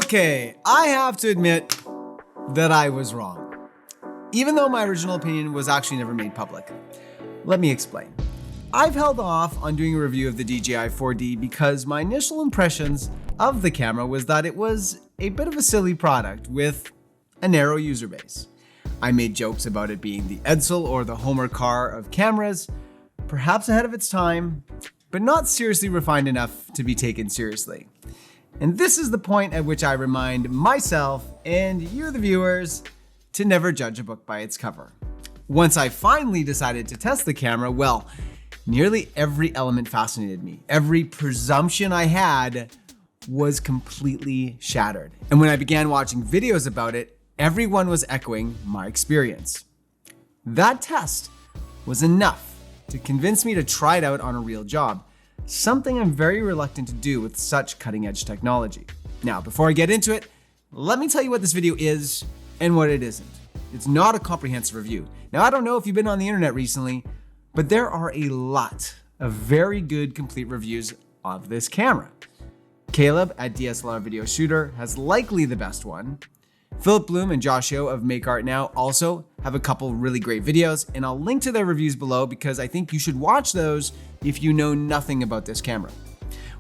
Okay, I have to admit that I was wrong, even though my original opinion was actually never made public. Let me explain. I've held off on doing a review of the DJI 4D because my initial impressions of the camera was that it was a bit of a silly product with a narrow user base. I made jokes about it being the Edsel or the Homer car of cameras, perhaps ahead of its time, but not seriously refined enough to be taken seriously. And this is the point at which I remind myself and you, the viewers, to never judge a book by its cover. Once I finally decided to test the camera, well, nearly every element fascinated me. Every presumption I had was completely shattered. And when I began watching videos about it, everyone was echoing my experience. That test was enough to convince me to try it out on a real job, something I'm very reluctant to do with such cutting-edge technology. Now, before I get into it, let me tell you what this video is and what it isn't. It's not a comprehensive review. Now, I don't know if you've been on the internet recently, but there are a lot of very good complete reviews of this camera. Caleb at DSLR Video Shooter has likely the best one. Philip Bloom and Josh Yo of Make Art Now also have a couple really great videos, and I'll link to their reviews below because I think you should watch those if you know nothing about this camera.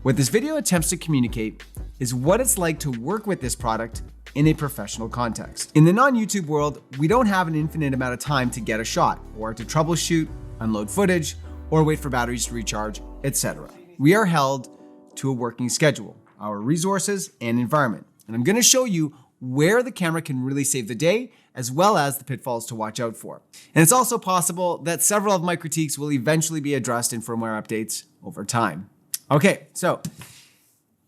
What this video attempts to communicate is what it's like to work with this product in a professional context. In the non-YouTube world, we don't have an infinite amount of time to get a shot, or to troubleshoot, unload footage, or wait for batteries to recharge, etc. We are held to a working schedule, our resources, and environment. And I'm gonna show you where the camera can really save the day, as well as the pitfalls to watch out for. And it's also possible that several of my critiques will eventually be addressed in firmware updates over time. Okay, so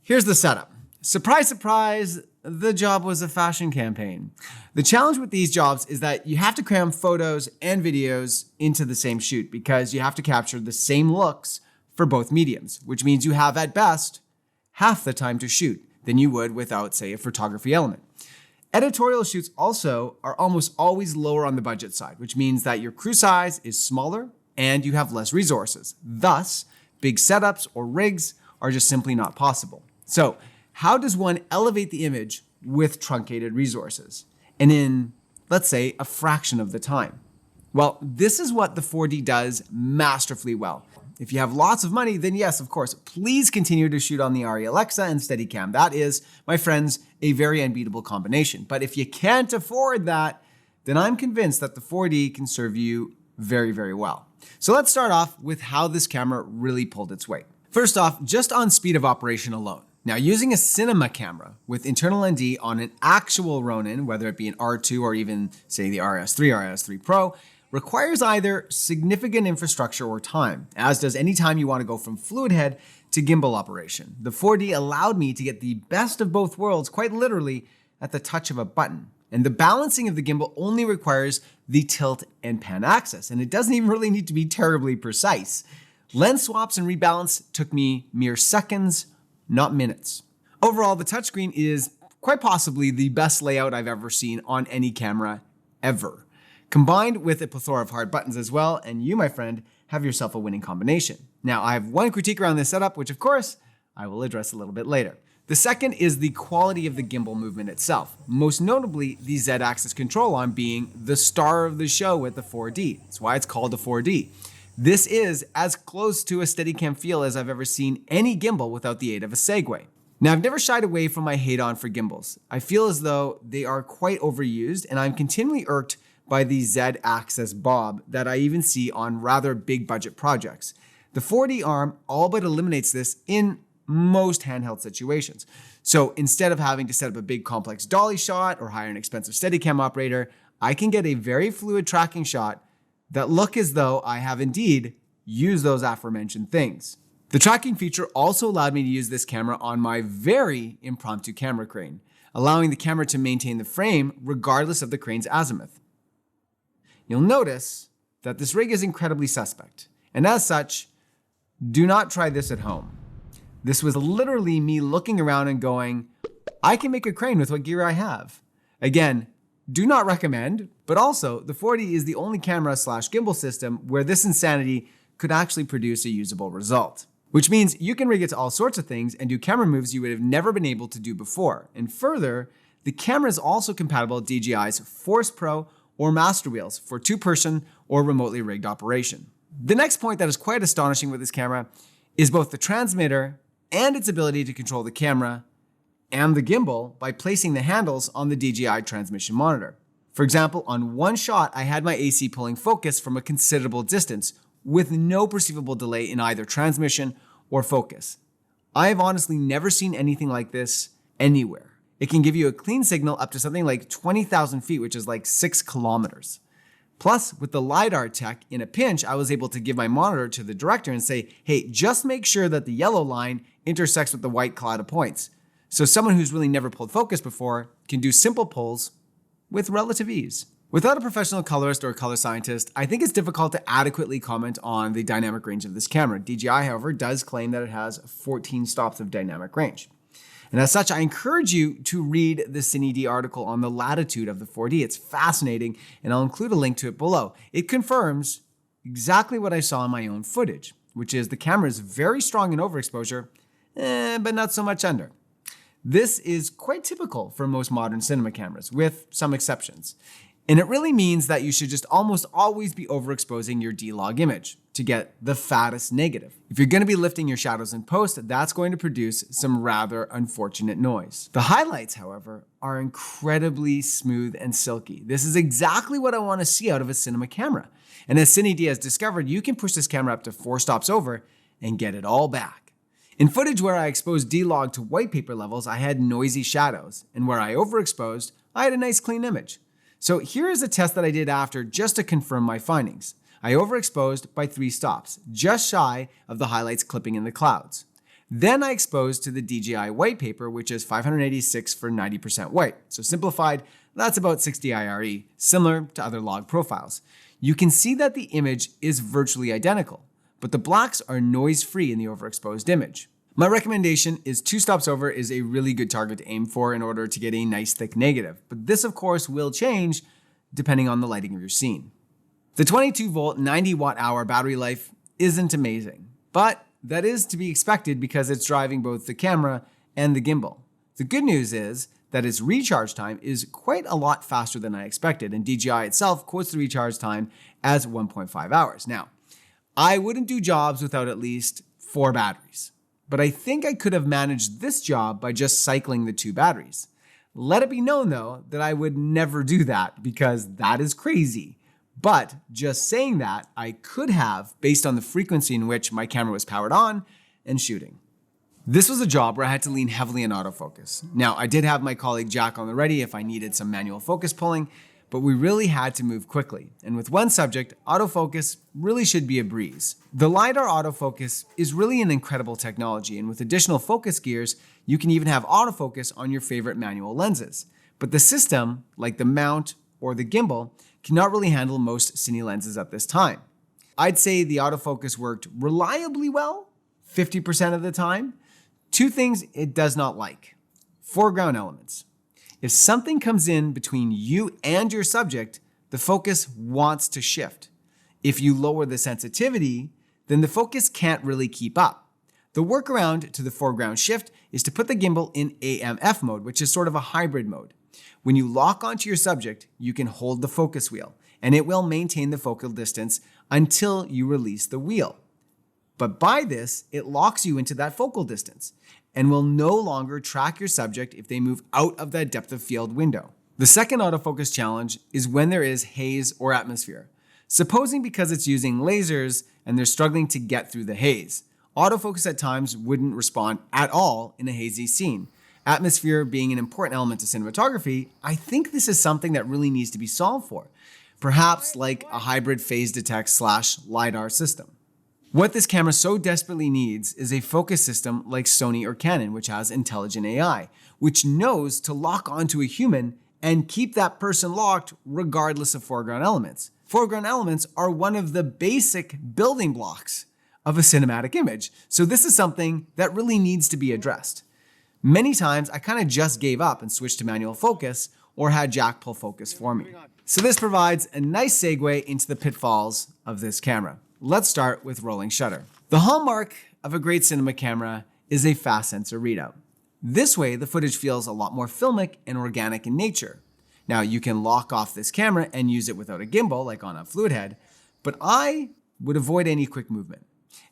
here's the setup. Surprise, surprise, the job was a fashion campaign. The challenge with these jobs is that you have to cram photos and videos into the same shoot because you have to capture the same looks for both mediums, which means you have at best half the time to shoot than you would without, say, a photography element. Editorial shoots also are almost always lower on the budget side, which means that your crew size is smaller and you have less resources. Thus, big setups or rigs are just simply not possible. So, how does one elevate the image with truncated resources and in, let's say, a fraction of the time? Well, this is what the 4D does masterfully well. If you have lots of money, then yes, of course, please continue to shoot on the Arri Alexa and Steadicam. That is, my friends, a very unbeatable combination. But if you can't afford that, then I'm convinced that the 4D can serve you very, very well. So let's start off with how this camera really pulled its weight. First off, just on speed of operation alone. Now, using a cinema camera with internal ND on an actual Ronin, whether it be an R2 or even, say, the RS3 or RS3 Pro, requires either significant infrastructure or time, as does any time you want to go from fluid head to gimbal operation. The 4D allowed me to get the best of both worlds, quite literally, at the touch of a button. And the balancing of the gimbal only requires the tilt and pan axis, and it doesn't even really need to be terribly precise. Lens swaps and rebalance took me mere seconds, not minutes. Overall, the touchscreen is quite possibly the best layout I've ever seen on any camera ever. Combined with a plethora of hard buttons as well, and you, my friend, have yourself a winning combination. Now, I have one critique around this setup, which of course, I will address a little bit later. The second is the quality of the gimbal movement itself, most notably the Z-axis control arm being the star of the show with the 4D. That's why it's called the 4D. This is as close to a Steadicam feel as I've ever seen any gimbal without the aid of a Segway. Now, I've never shied away from my hate on for gimbals. I feel as though they are quite overused, and I'm continually irked by the Z-axis bob that I even see on rather big budget projects. The 4D arm all but eliminates this in most handheld situations. So instead of having to set up a big complex dolly shot or hire an expensive Steadicam operator, I can get a very fluid tracking shot that look as though I have indeed used those aforementioned things. The tracking feature also allowed me to use this camera on my very impromptu camera crane, allowing the camera to maintain the frame regardless of the crane's azimuth. You'll notice that this rig is incredibly suspect, and as such, do not try this at home. This was literally me looking around and going, I can make a crane with what gear I have. Again, do not recommend, but also the 4D is the only camera/gimbal system where this insanity could actually produce a usable result. which means you can rig it to all sorts of things and do camera moves you would have never been able to do before. And further, the camera is also compatible with DJI's Force Pro or Master Wheels for two-person or remotely rigged operation. The next point that is quite astonishing with this camera is both the transmitter and its ability to control the camera and the gimbal by placing the handles on the DJI transmission monitor. For example, on one shot, I had my AC pulling focus from a considerable distance with no perceivable delay in either transmission or focus. I have honestly never seen anything like this anywhere. It can give you a clean signal up to something like 20,000 feet, which is like 6 kilometers. Plus, with the LiDAR tech, in a pinch, I was able to give my monitor to the director and say, hey, just make sure that the yellow line intersects with the white cloud of points. So someone who's really never pulled focus before can do simple pulls with relative ease. Without a professional colorist or color scientist, I think it's difficult to adequately comment on the dynamic range of this camera. DJI, however, does claim that it has 14 stops of dynamic range. And as such, I encourage you to read the CineD article on the latitude of the 4D. It's fascinating, and I'll include a link to it below. It confirms exactly what I saw in my own footage, which is the camera is very strong in overexposure, but not so much under. This is quite typical for most modern cinema cameras, with some exceptions. And it really means that you should just almost always be overexposing your D-Log image to get the fattest negative. If you're going to be lifting your shadows in post, that's going to produce some rather unfortunate noise. The highlights, however, are incredibly smooth and silky. This is exactly what I want to see out of a cinema camera. And as CineD has discovered, you can push this camera up to 4 stops over and get it all back. In footage where I exposed D-Log to white paper levels, I had noisy shadows. And where I overexposed, I had a nice clean image. So here is a test that I did after just to confirm my findings. I overexposed by 3 stops, just shy of the highlights clipping in the clouds. Then I exposed to the DJI white paper, which is 586 for 90% white. So simplified, that's about 60 IRE, similar to other log profiles. You can see that the image is virtually identical, but the blacks are noise-free in the overexposed image. My recommendation is 2 stops over is a really good target to aim for in order to get a nice thick negative. But this, of course, will change depending on the lighting of your scene. The 22-volt, 90-watt-hour battery life isn't amazing, but that is to be expected because it's driving both the camera and the gimbal. The good news is that its recharge time is quite a lot faster than I expected, and DJI itself quotes the recharge time as 1.5 hours. Now, I wouldn't do jobs without at least 4 batteries. But I think I could have managed this job by just cycling the 2 batteries. Let it be known though that I would never do that because that is crazy. But just saying that, I could have based on the frequency in which my camera was powered on and shooting. This was a job where I had to lean heavily on autofocus. Now, I did have my colleague Jack on the ready if I needed some manual focus pulling, but we really had to move quickly. And with one subject, autofocus really should be a breeze. The LiDAR autofocus is really an incredible technology, and with additional focus gears, you can even have autofocus on your favorite manual lenses. But the system, like the mount or the gimbal, cannot really handle most cine lenses at this time. I'd say the autofocus worked reliably well, 50% of the time. 2 things it does not like. Foreground elements. If something comes in between you and your subject, the focus wants to shift. If you lower the sensitivity, then the focus can't really keep up. The workaround to the foreground shift is to put the gimbal in AMF mode, which is sort of a hybrid mode. When you lock onto your subject, you can hold the focus wheel, and it will maintain the focal distance until you release the wheel. But by this, it locks you into that focal distance and will no longer track your subject if they move out of that depth of field window. The second autofocus challenge is when there is haze or atmosphere. Supposing because it's using lasers and they're struggling to get through the haze, autofocus at times wouldn't respond at all in a hazy scene. Atmosphere being an important element to cinematography, I think this is something that really needs to be solved for. Perhaps like a hybrid phase detect / LiDAR system. What this camera so desperately needs is a focus system like Sony or Canon, which has intelligent AI, which knows to lock onto a human and keep that person locked regardless of foreground elements. Foreground elements are one of the basic building blocks of a cinematic image, so this is something that really needs to be addressed. Many times I kind of just gave up and switched to manual focus or had Jack pull focus for me. So this provides a nice segue into the pitfalls of this camera. Let's start with rolling shutter. The hallmark of a great cinema camera is a fast sensor readout. This way, the footage feels a lot more filmic and organic in nature. Now, you can lock off this camera and use it without a gimbal, like on a fluid head, but I would avoid any quick movement.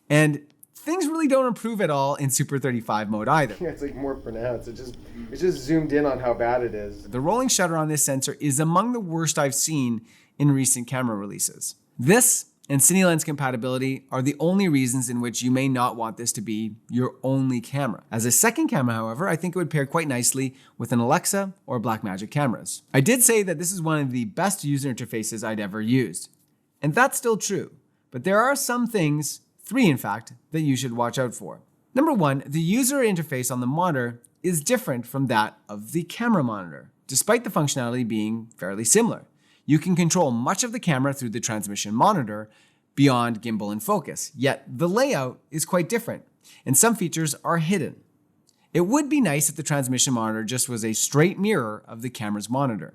And things really don't improve at all in Super 35 mode either. Yeah, it's like more pronounced. It's just zoomed in on how bad it is. The rolling shutter on this sensor is among the worst I've seen in recent camera releases. This and Cine lens compatibility are the only reasons in which you may not want this to be your only camera. As a second camera, however, I think it would pair quite nicely with an Alexa or Blackmagic cameras. I did say that this is one of the best user interfaces I'd ever used. And that's still true, but there are some things, 3 in fact, that you should watch out for. Number 1, the user interface on the monitor is different from that of the camera monitor, despite the functionality being fairly similar. You can control much of the camera through the transmission monitor beyond gimbal and focus, yet the layout is quite different, and some features are hidden. It would be nice if the transmission monitor just was a straight mirror of the camera's monitor.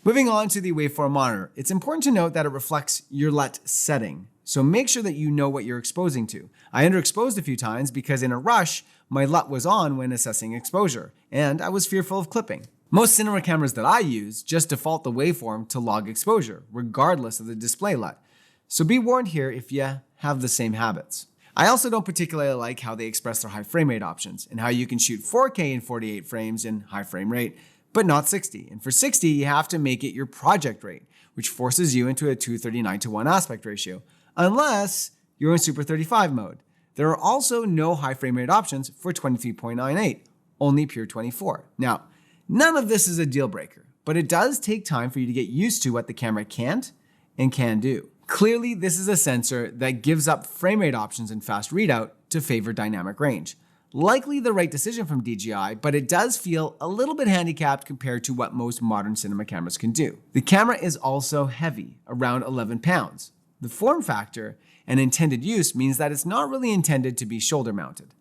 Moving on to the waveform monitor, it's important to note that it reflects your LUT setting, so make sure that you know what you're exposing to. I underexposed a few times because in a rush, my LUT was on when assessing exposure, and I was fearful of clipping. Most cinema cameras that I use just default the waveform to log exposure, regardless of the display LUT. So be warned here if you have the same habits. I also don't particularly like how they express their high frame rate options and how you can shoot 4K in 48 frames in high frame rate, but not 60. And for 60, you have to make it your project rate, which forces you into a 2:39:1 aspect ratio, unless you're in Super 35 mode. There are also no high frame rate options for 23.98, only pure 24. Now, none of this is a deal breaker, but it does take time for you to get used to what the camera can't and can do. Clearly, this is a sensor that gives up frame rate options and fast readout to favor dynamic range. Likely the right decision from DJI, but it does feel a little bit handicapped compared to what most modern cinema cameras can do. The camera is also heavy, around 11 pounds. The form factor and intended use means that it's not really intended to be shoulder mounted.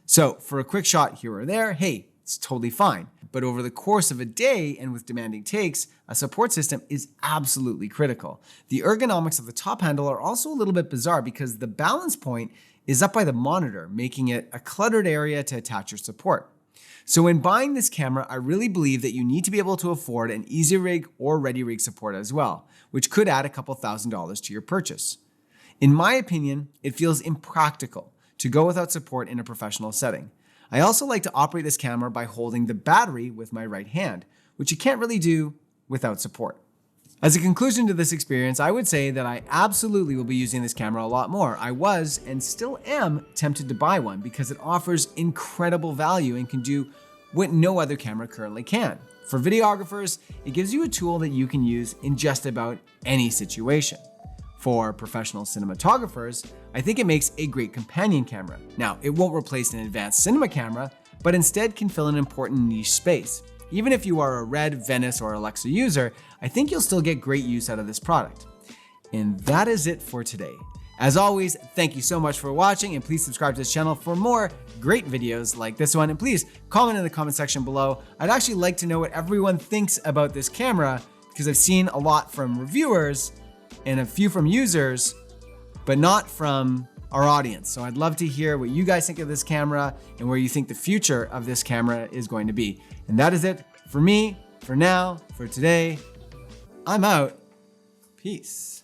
So for a quick shot here or there, hey, it's totally fine. But over the course of a day and with demanding takes, a support system is absolutely critical. The ergonomics of the top handle are also a little bit bizarre because the balance point is up by the monitor, making it a cluttered area to attach your support. So when buying this camera, I really believe that you need to be able to afford an Easy Rig or Ready Rig support as well, which could add a couple $1,000s to your purchase. In my opinion, it feels impractical to go without support in a professional setting. I also like to operate this camera by holding the battery with my right hand, which you can't really do without support. As a conclusion to this experience, I would say that I absolutely will be using this camera a lot more. I was and still am tempted to buy one because it offers incredible value and can do what no other camera currently can. For videographers, it gives you a tool that you can use in just about any situation. For professional cinematographers, I think it makes a great companion camera. Now, it won't replace an advanced cinema camera, but instead can fill an important niche space. Even if you are a Red, Venice, or Alexa user, I think you'll still get great use out of this product. And that is it for today. As always, thank you so much for watching, and please subscribe to this channel for more great videos like this one. And please comment in the comment section below. I'd actually like to know what everyone thinks about this camera because I've seen a lot from reviewers and a few from users, but not from our audience. So I'd love to hear what you guys think of this camera and where you think the future of this camera is going to be. And that is it for me, for now, for today. I'm out. Peace.